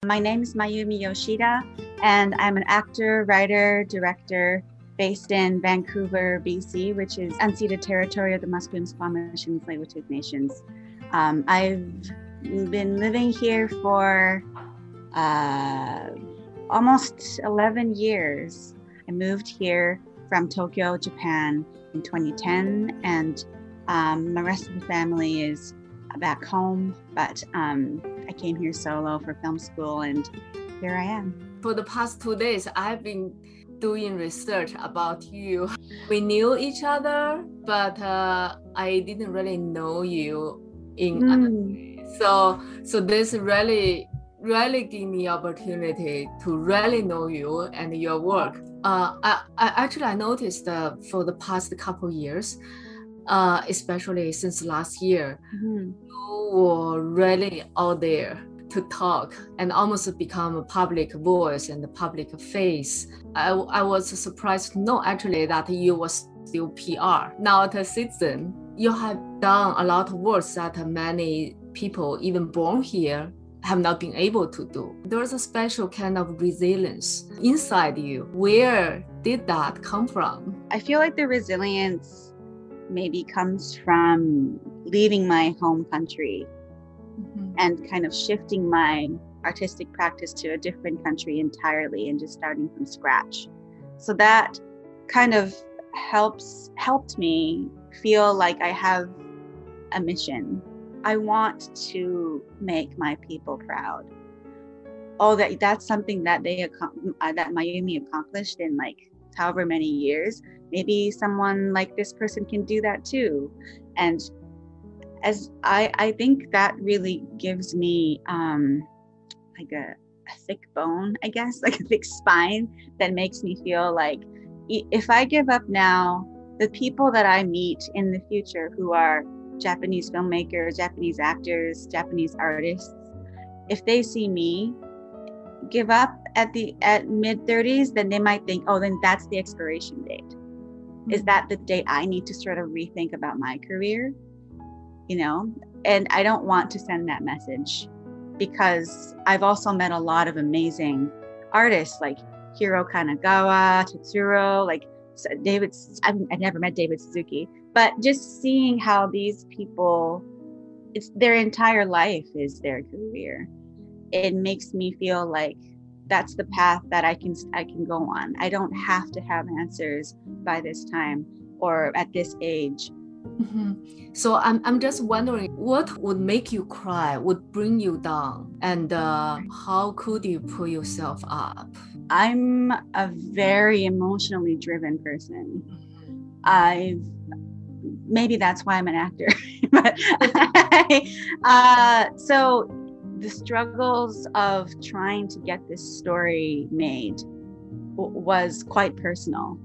My name is Mayumi Yoshida, and I'm an actor, writer, director based in Vancouver, BC, which is unceded territory of the Musqueam, Squamish, and Tsleil-Waututh Nations. I've been living here for almost 11 years. I moved here from Tokyo, Japan in 2010, and the rest of the family is back home, but I came here solo for film school, and here I am. For the past 2 days, I've been doing research about you. We knew each other, but I didn't really know you in other ways. So this really gave me opportunity to really know you and your work. I noticed for the past couple years, especially since last year, you were really out there to talk and almost become a public voice and a public face. I was surprised to know actually that you were still PR, not a citizen. You have done a lot of work that many people, even born here, have not been able to do. There's a special kind of resilience inside you. Where did that come from? I feel like the resilience maybe comes from leaving my home country and kind of shifting my artistic practice to a different country entirely and just starting from scratch. So that kind of helped me feel like I have a mission. I want to make my people proud. Oh, that's something that that Mayumi accomplished in like however many years. Maybe someone like this person can do that too. And as I think that really gives me like a thick bone, I guess, like a thick spine that makes me feel like if I give up now, the people that I meet in the future who are Japanese filmmakers, Japanese actors, Japanese artists, if they see me give up at mid-30s, then they might think, oh, then that's the expiration date. Is that the date I need to sort of rethink about my career? You know, and I don't want to send that message because I've also met a lot of amazing artists like Hiro Kanagawa, Tetsuro, like David. I've never met David Suzuki, but just seeing how these people, it's their entire life is their career. It makes me feel like that's the path that I can go on. I don't have to have answers by this time or at this age. So I'm just wondering, what would make you cry, would bring you down, and how could you pull yourself up? I'm a very emotionally driven person. Maybe that's why I'm an actor. But so the struggles of trying to get this story made was quite personal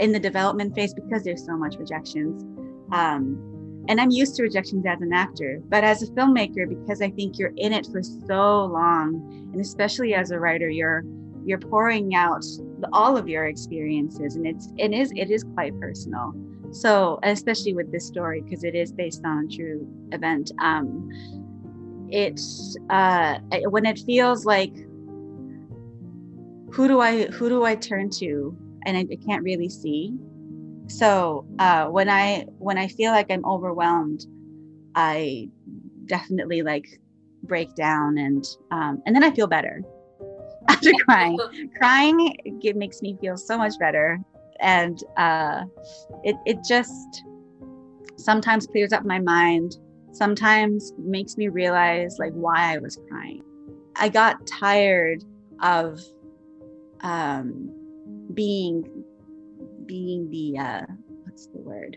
in the development phase because there's so much rejections. And I'm used to rejections as an actor, but as a filmmaker, because I think you're in it for so long, and especially as a writer, you're pouring out all of your experiences, and it is quite personal. So especially with this story, because it is based on a true event, it's when it feels like who do I turn to, and I can't really see. So when I feel like I'm overwhelmed, I definitely like break down, and then I feel better after crying. Crying makes me feel so much better, and it just sometimes clears up my mind. Sometimes makes me realize like why I was crying. I got tired of being the what's the word,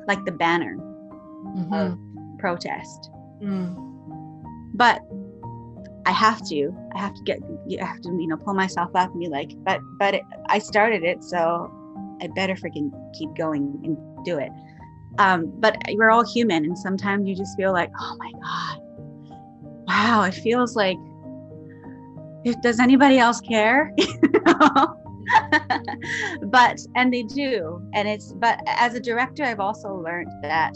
like the banner of protest. But I have to pull myself up and be like, but I started it, so I better freaking keep going and do it. But we're all human, and sometimes you just feel like, oh my God, wow, it feels like, does anybody else care? And they do, but as a director, I've also learned that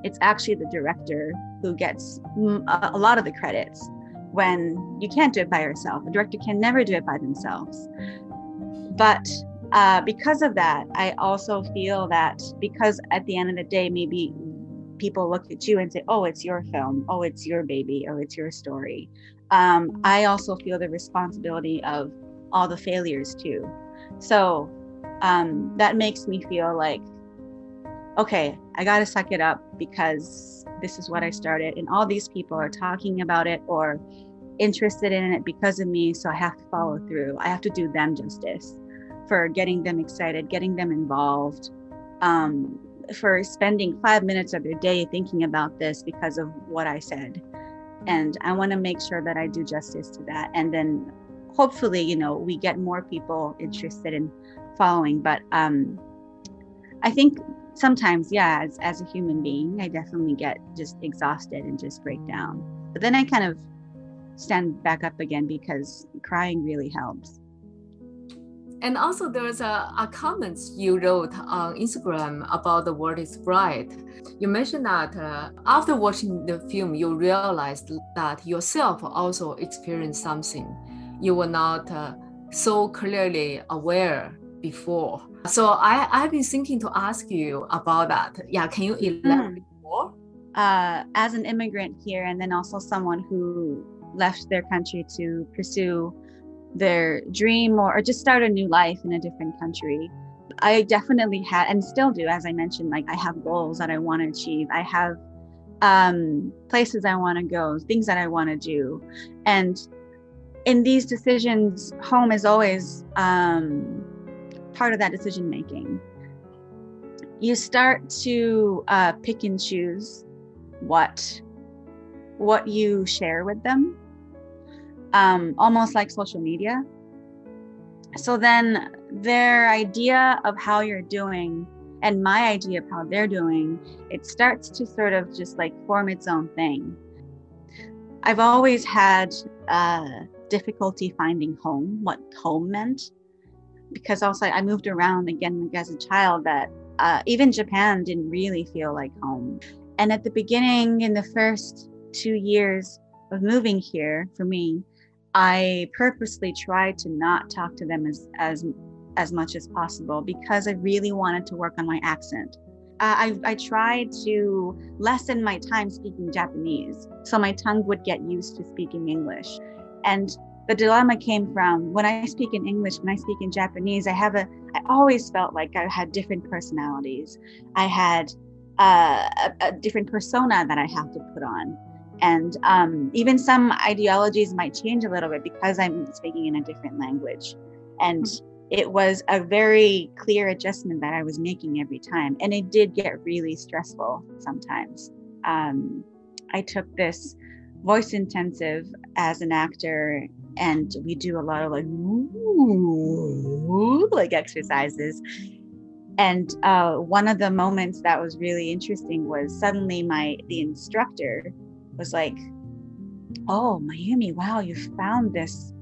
it's actually the director who gets a lot of the credits. when you can't do it by yourself. A director can never do it by themselves. But because of that, I also feel that because at the end of the day, maybe people look at you and say, oh, it's your film, oh, it's your baby, oh, it's your story. I also feel the responsibility of all the failures too. So that makes me feel like, okay, I got to suck it up because this is what I started and all these people are talking about it or interested in it because of me. So I have to follow through. I have to do them justice for getting them excited, getting them involved, for spending 5 minutes of their day thinking about this because of what I said. And I want to make sure that I do justice to that. And then hopefully, you know, we get more people interested in following. But I think sometimes, yeah, as a human being, I definitely get just exhausted and just break down. But then I kind of stand back up again because crying really helps. And also there's a comments you wrote on Instagram about The World is Bright. You mentioned that after watching the film, you realized that yourself also experienced something you were not so clearly aware before. So I've been thinking to ask you about that. Yeah, can you elaborate more? As an immigrant here, and then also someone who left their country to pursue their dream or just start a new life in a different country, I definitely had and still do, as I mentioned, like I have goals that I want to achieve. I have places I want to go, things that I want to do. And in these decisions, home is always part of that decision making. You start to pick and choose what you share with them. Almost like social media. So then their idea of how you're doing and my idea of how they're doing, it starts to sort of just like form its own thing. I've always had difficulty finding home, what home meant, because also I moved around again as a child that even Japan didn't really feel like home. And at the beginning, in the first 2 years of moving here for me, I purposely tried to not talk to them as much as possible because I really wanted to work on my accent. I tried to lessen my time speaking Japanese so my tongue would get used to speaking English. And the dilemma came from when I speak in English, when I speak in Japanese, I always felt like I had different personalities. I had a different persona that I have to put on. And even some ideologies might change a little bit because I'm speaking in a different language. And it was a very clear adjustment that I was making every time. And it did get really stressful sometimes. I took this voice intensive as an actor, and we do a lot of like exercises. And one of the moments that was really interesting was suddenly the instructor was like, oh, Mayumi, wow, you found this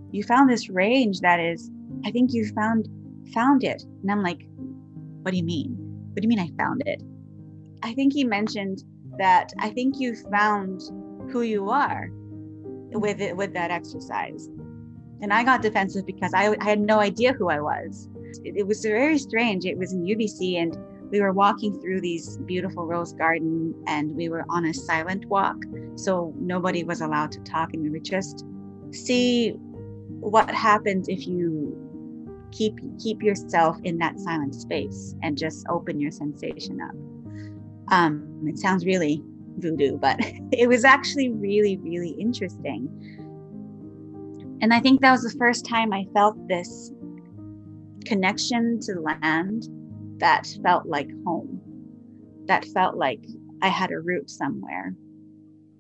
range that is, I think you found it. And I'm like, what do you mean? What do you mean I found it? I think he mentioned that I think you found who you are with that exercise. And I got defensive because I had no idea who I was. It was very strange. It was in UBC and we were walking through these beautiful rose garden and we were on a silent walk. So nobody was allowed to talk and we would just see what happens if you keep yourself in that silent space and just open your sensation up. It sounds really voodoo, but it was actually really, really interesting. And I think that was the first time I felt this connection to land that felt like home, that felt like I had a root somewhere.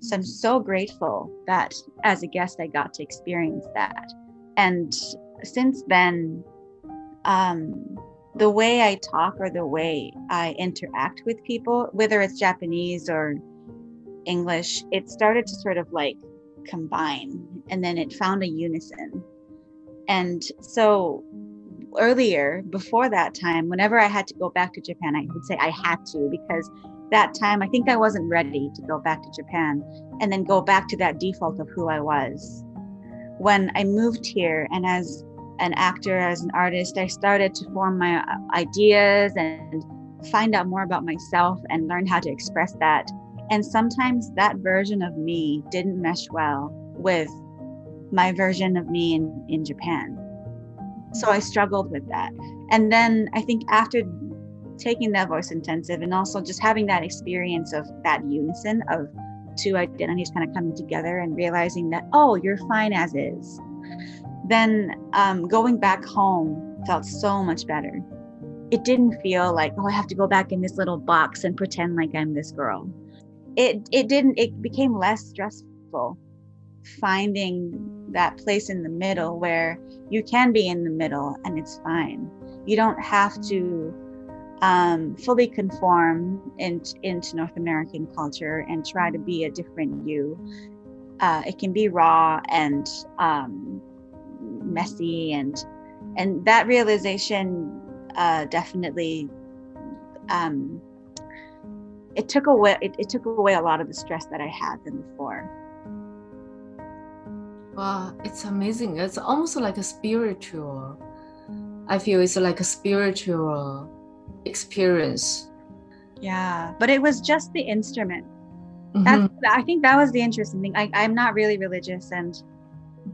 So I'm so grateful that as a guest, I got to experience that. And since then, the way I talk or the way I interact with people, whether it's Japanese or English, it started to sort of like combine and then it found a unison. And so earlier, before that time, whenever I had to go back to Japan, I would say I had to, because that time, I think I wasn't ready to go back to Japan and then go back to that default of who I was. When I moved here, and as an actor, as an artist, I started to form my ideas and find out more about myself and learn how to express that. And sometimes that version of me didn't mesh well with my version of me in Japan. So I struggled with that. And then I think after taking that voice intensive and also just having that experience of that unison of two identities kind of coming together and realizing that, oh, you're fine as is. Then going back home felt so much better. It didn't feel like, oh, I have to go back in this little box and pretend like I'm this girl. It became less stressful finding that place in the middle where you can be in the middle and it's fine. You don't have to fully conform into North American culture and try to be a different you. It can be raw and messy, and that realization definitely it took away a lot of the stress that I had than before. Wow, it's amazing. It's almost like a spiritual. I feel it's like a spiritual experience. Yeah, but it was just the instrument. I think that was the interesting thing. I'm not really religious and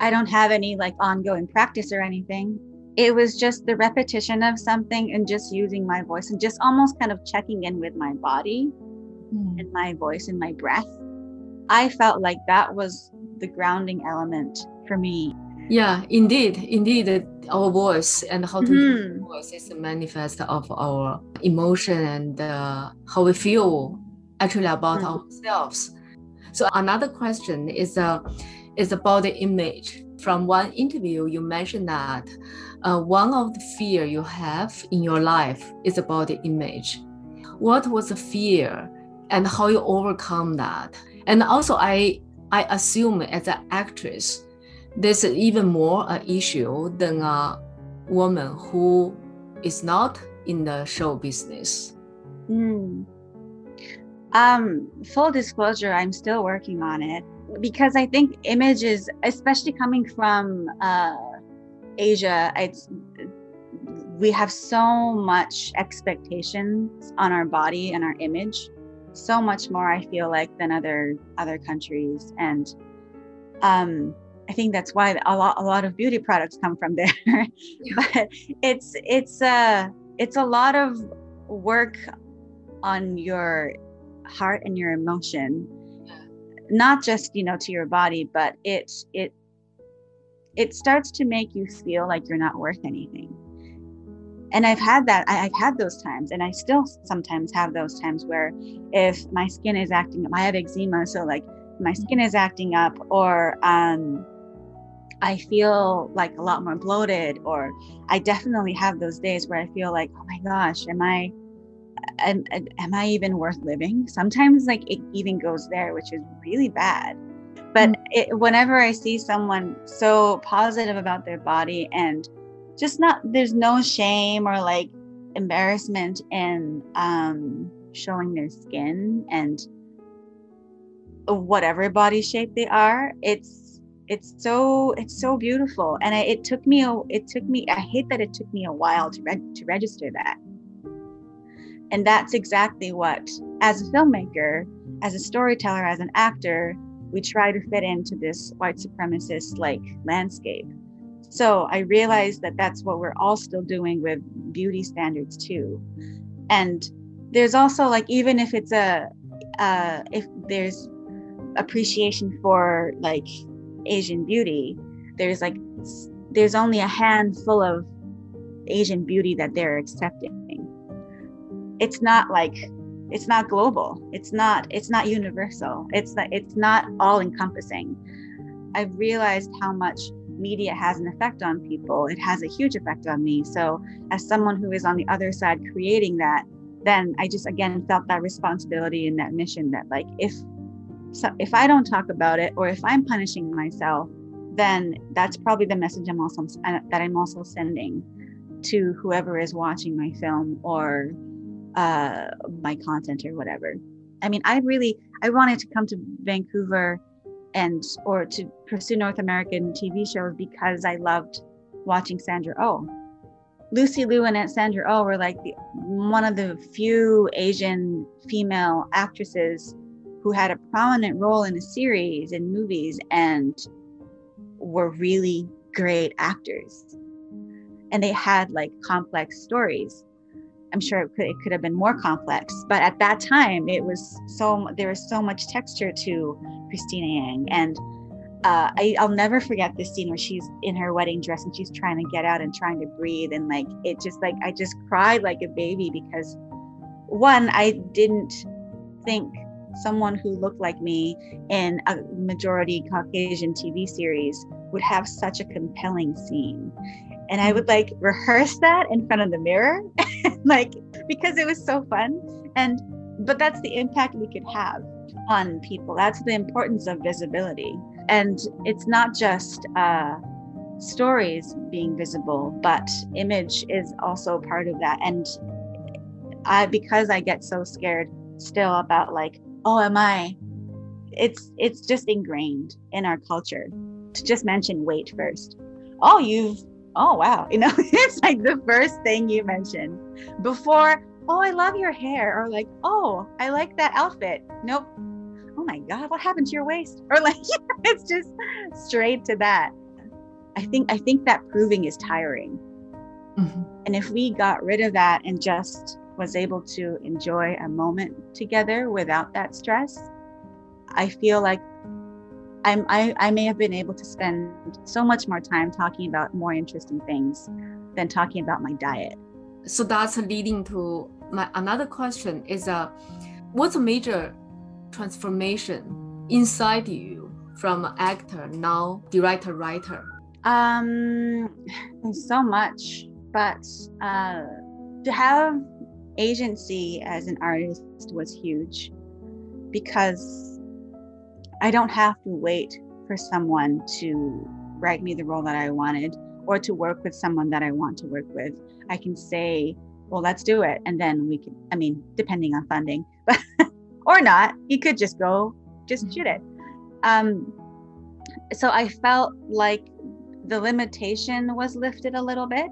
I don't have any like ongoing practice or anything. It was just the repetition of something and just using my voice and just almost kind of checking in with my body and my voice and my breath. I felt like that was the grounding element for me. Yeah, indeed, our voice and how to use the voice is a manifest of our emotion and how we feel actually about ourselves. So another question is about the image. From one interview, you mentioned that one of the fear you have in your life is about the image. What was the fear and how you overcome that? And also, I assume as an actress, there's even more an issue than a woman who is not in the show business. Full disclosure, I'm still working on it because I think images, especially coming from Asia, we have so much expectations on our body and our image, so much more I feel like than other countries, and I think that's why a lot of beauty products come from there. But it's a lot of work on your heart and your emotion, not just to your body, but it starts to make you feel like you're not worth anything. And I've had those times, and I still sometimes have those times where if my skin is acting up, I have eczema, so like my skin is acting up, or I feel like a lot more bloated, or I definitely have those days where I feel like, oh my gosh, am I even worth living? Sometimes like it even goes there, which is really bad. But whenever I see someone so positive about their body and just there's no shame or like embarrassment in showing their skin and whatever body shape they are, it's so beautiful. And it took me I hate that it took me a while to register that. And that's exactly what, as a filmmaker, as a storyteller, as an actor, we try to fit into this white supremacist like landscape. So I realized that that's what we're all still doing with beauty standards too. And there's also like, even if it's if there's appreciation for like Asian beauty, there's only a handful of Asian beauty that they're accepting. It's not global. It's not universal. It's not all encompassing. I've realized how much media has an effect on people. It has a huge effect on me. So as someone who is on the other side creating that, then I just again felt that responsibility and that mission that like if I don't talk about it, or if I'm punishing myself, then that's probably the message I'm also sending to whoever is watching my film or my content or whatever. I mean, I wanted to come to Vancouver or to pursue North American TV shows because I loved watching Sandra Oh. Lucy Liu and Sandra Oh were like one of the few Asian female actresses who had a prominent role in a series in movies and were really great actors. And they had like complex stories. I'm sure it could have been more complex, but at that time there was so much texture to Christina Yang. And I'll never forget this scene where she's in her wedding dress and she's trying to get out and trying to breathe. And like, it just like, I just cried like a baby because one, I didn't think someone who looked like me in a majority Caucasian TV series would have such a compelling scene. And I would like rehearse that in front of the mirror, like, because it was so fun. But that's the impact we could have on people. That's the importance of visibility. And it's not just stories being visible, but image is also part of that. And because I get so scared still about like, oh, am I? It's just ingrained in our culture to just mention weight first. Oh, wow. You know, it's like the first thing you mention before, oh, I love your hair, or like, oh, I like that outfit. Nope. Oh my God, what happened to your waist? Or like, it's just straight to that. I think that proving is tiring. Mm-hmm. And if we got rid of that and just was able to enjoy a moment together without that stress, I feel like I may have been able to spend so much more time talking about more interesting things than talking about my diet. So that's leading to my another question is what's a major transformation inside you from actor now director writer? There's so much, but to have agency as an artist was huge because I don't have to wait for someone to write me the role that I wanted or to work with someone that I want to work with. I can say, well, let's do it. And then we can, I mean, depending on funding, but or not, you could just shoot it. So I felt like the limitation was lifted a little bit.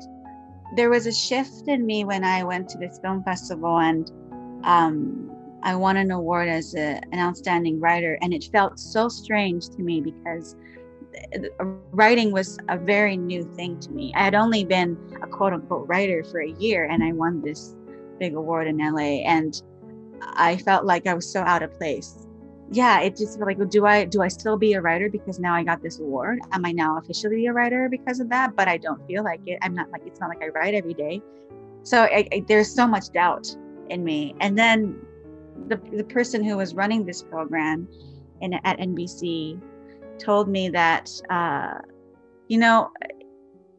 There was a shift in me when I went to this film festival and I won an award as an outstanding writer. And it felt so strange to me because writing was a very new thing to me. I had only been a quote unquote writer for a year and I won this big award in LA. And I felt like I was so out of place. Yeah, it just felt like, do I still be a writer because now I got this award? Am I now officially a writer because of that? But I don't feel like it. I'm not like, it's not like I write every day. So there's so much doubt in me. And then the person who was running this program at NBC told me that,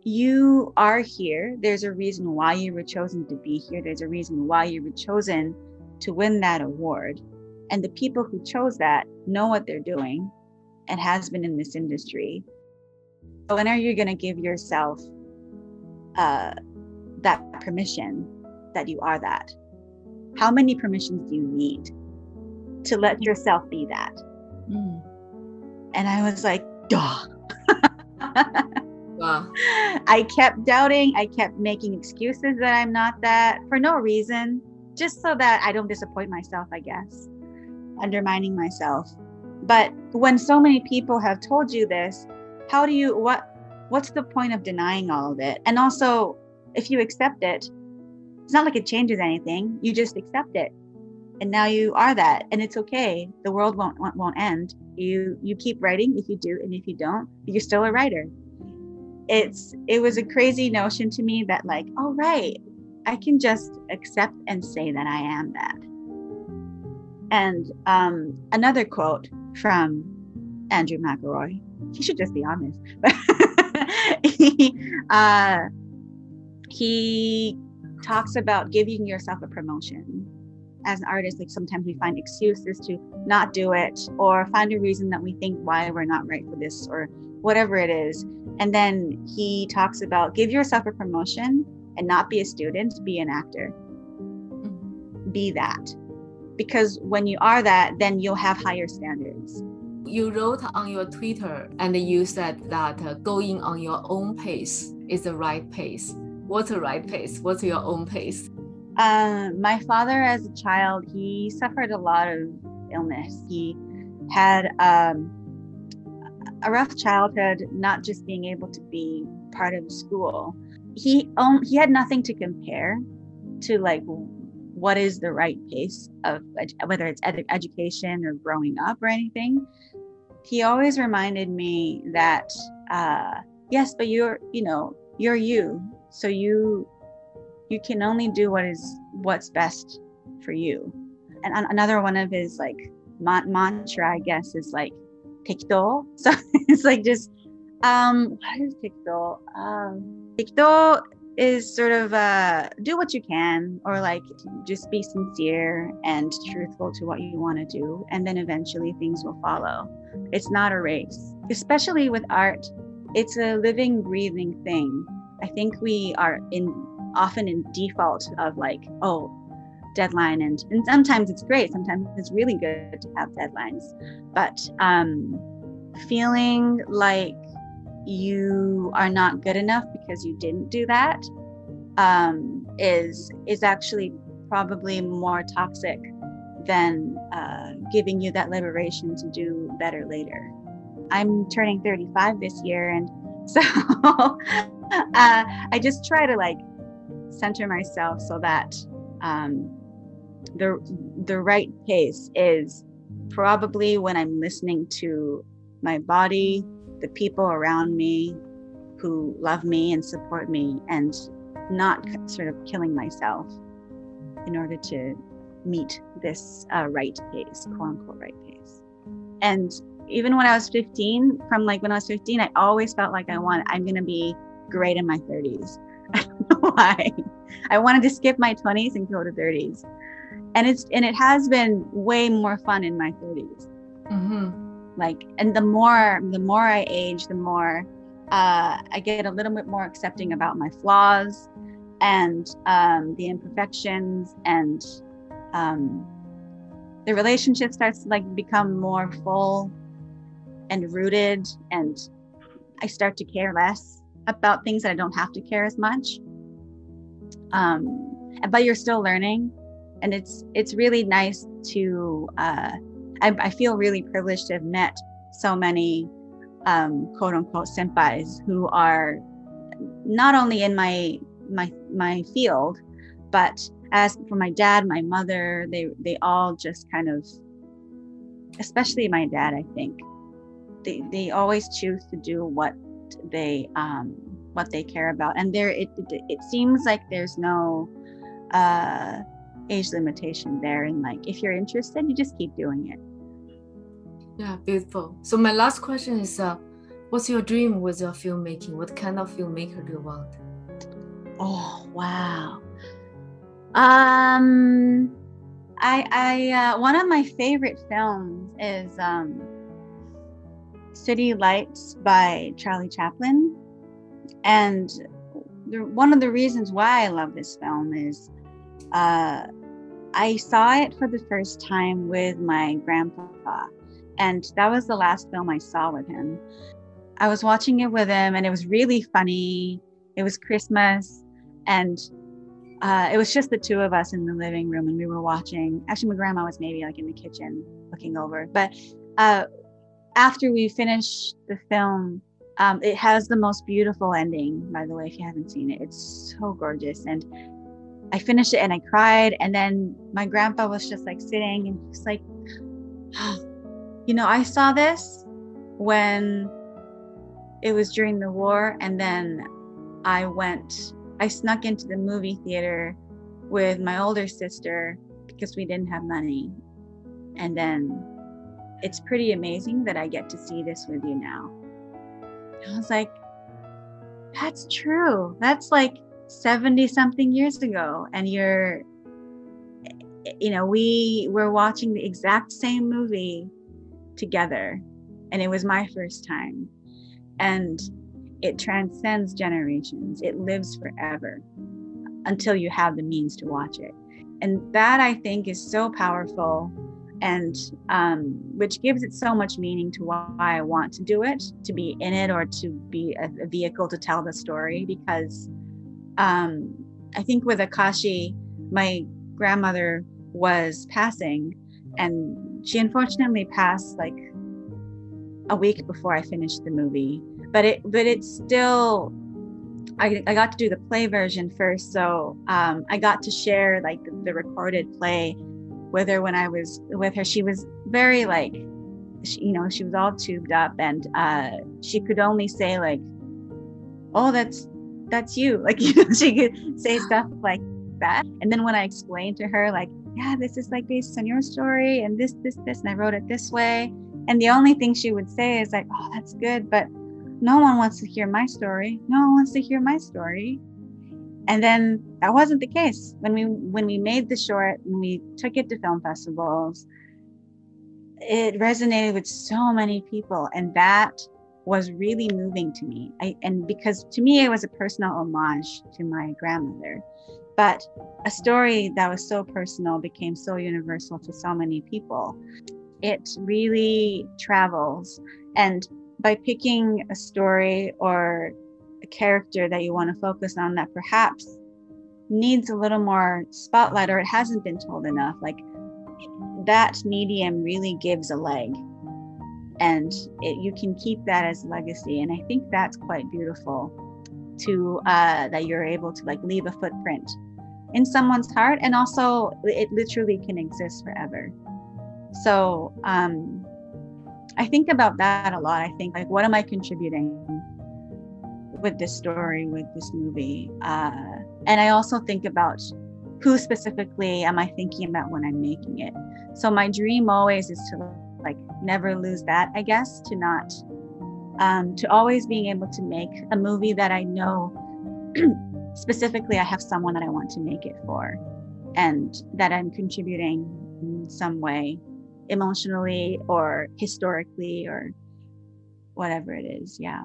you are here. There's a reason why you were chosen to be here. There's a reason why you were chosen to win that award. And the people who chose that know what they're doing and has been in this industry. So when are you going to give yourself that permission that you are that? How many permissions do you need to let yourself be that? Mm. And I was like, duh. Wow. I kept doubting. I kept making excuses that I'm not that for no reason, just so that I don't disappoint myself, I guess, undermining myself. But when so many people have told you this, what's the point of denying all of it? And also, if you accept it, it's not like it changes anything. You just accept it. And now you are that. And it's okay. The world won't end. You keep writing if you do. And if you don't, you're still a writer. It was a crazy notion to me that like, oh, right, I can just accept and say that I am that. And another quote from Andrew McElroy, he should just be on this. He talks about giving yourself a promotion. As an artist, like sometimes we find excuses to not do it or find a reason that we think why we're not right for this or whatever it is. And then he talks about give yourself a promotion and not be a student, be an actor. be that, because when you are that, then you'll have higher standards. You wrote on your Twitter and you said that going on your own pace is the right pace. What's the right pace? What's your own pace? My father, as a child, he suffered a lot of illness. He had a rough childhood, not just being able to be part of school. He had nothing to compare to, like, what is the right pace of whether it's education or growing up or anything. He always reminded me that yes, but you're you, so you can only do what's best for you. And another one of his like mantra, I guess, is like tikto. So it's like just what is tikto? Tikto is sort of do what you can, or like just be sincere and truthful to what you want to do, and then eventually things will follow. It's not a race, especially with art. It's a living, breathing thing. I think we are often in default of like, oh, deadline, and sometimes it's great, sometimes it's really good to have deadlines, but feeling like you are not good enough because you didn't do that is actually probably more toxic than giving you that liberation to do better later. I'm turning 35 this year, and so I just try to like center myself so that the right pace is probably when I'm listening to my body, the people around me who love me and support me, and not sort of killing myself in order to meet this right pace, quote unquote right pace. And even when I was 15, I always felt like I'm going to be great in my 30s. I don't know why. I wanted to skip my 20s and go to 30s. And it has been way more fun in my 30s. Mm-hmm. Like, and the more I age, the more I get a little bit more accepting about my flaws and the imperfections, and the relationship starts to like become more full and rooted, and I start to care less about things that I don't have to care as much. But you're still learning, and it's really nice to I feel really privileged to have met so many quote unquote senpais who are not only in my field, but as for my dad, my mother, they all just kind of, especially my dad, I think they always choose to do what they care about, and it seems like there's no age limitation there, and like if you're interested, you just keep doing it. Yeah, beautiful. So my last question is, what's your dream with your filmmaking? What kind of filmmaker do you want? Oh, wow. I one of my favorite films is City Lights by Charlie Chaplin. And one of the reasons why I love this film is I saw it for the first time with my grandpa, and that was the last film I saw with him. I was watching it with him, and it was really funny. It was Christmas, and it was just the two of us in the living room, and we were watching. Actually, my grandma was maybe like in the kitchen looking over. But after we finished the film, it has the most beautiful ending, by the way, if you haven't seen it. It's so gorgeous. And I finished it and I cried. And then my grandpa was just like sitting, and he's like, oh, I saw this when it was during the war. And then I snuck into the movie theater with my older sister because we didn't have money. And then it's pretty amazing that I get to see this with you now. I was like, that's true. That's like 70 something years ago. And we were watching the exact same movie together. And it was my first time. And it transcends generations. It lives forever until you have the means to watch it. And that I think is so powerful, and which gives it so much meaning to why I want to do it, to be in it, or to be a vehicle to tell the story. Because I think with Akashi, my grandmother was passing, and she unfortunately passed like a week before I finished the movie. But it's still, I got to do the play version first, so I got to share like the recorded play with her when I was with her. She was very like, she was all tubed up, and she could only say like, "Oh, that's you," like, she could say stuff like that. And then when I explained to her like, yeah, this is like based on your story, and this, and I wrote it this way, and the only thing she would say is like, "Oh, that's good, but no one wants to hear my story. No one wants to hear my story." And then that wasn't the case. When we made the short and we took it to film festivals, it resonated with so many people, and that was really moving to me. And because to me it was a personal homage to my grandmother, but a story that was so personal became so universal to so many people. It really travels. And by picking a story or a character that you want to focus on that perhaps needs a little more spotlight, or it hasn't been told enough, like that medium really gives a leg, and you can keep that as a legacy. And I think that's quite beautiful to that you're able to like leave a footprint in someone's heart, and also it literally can exist forever. So I think about that a lot. I think like, what am I contributing with this story, with this movie? And I also think about who specifically am I thinking about when I'm making it. So my dream always is to like never lose that, I guess, to not to always being able to make a movie that I know specifically I have someone that I want to make it for, and that I'm contributing in some way, emotionally or historically or whatever it is. Yeah.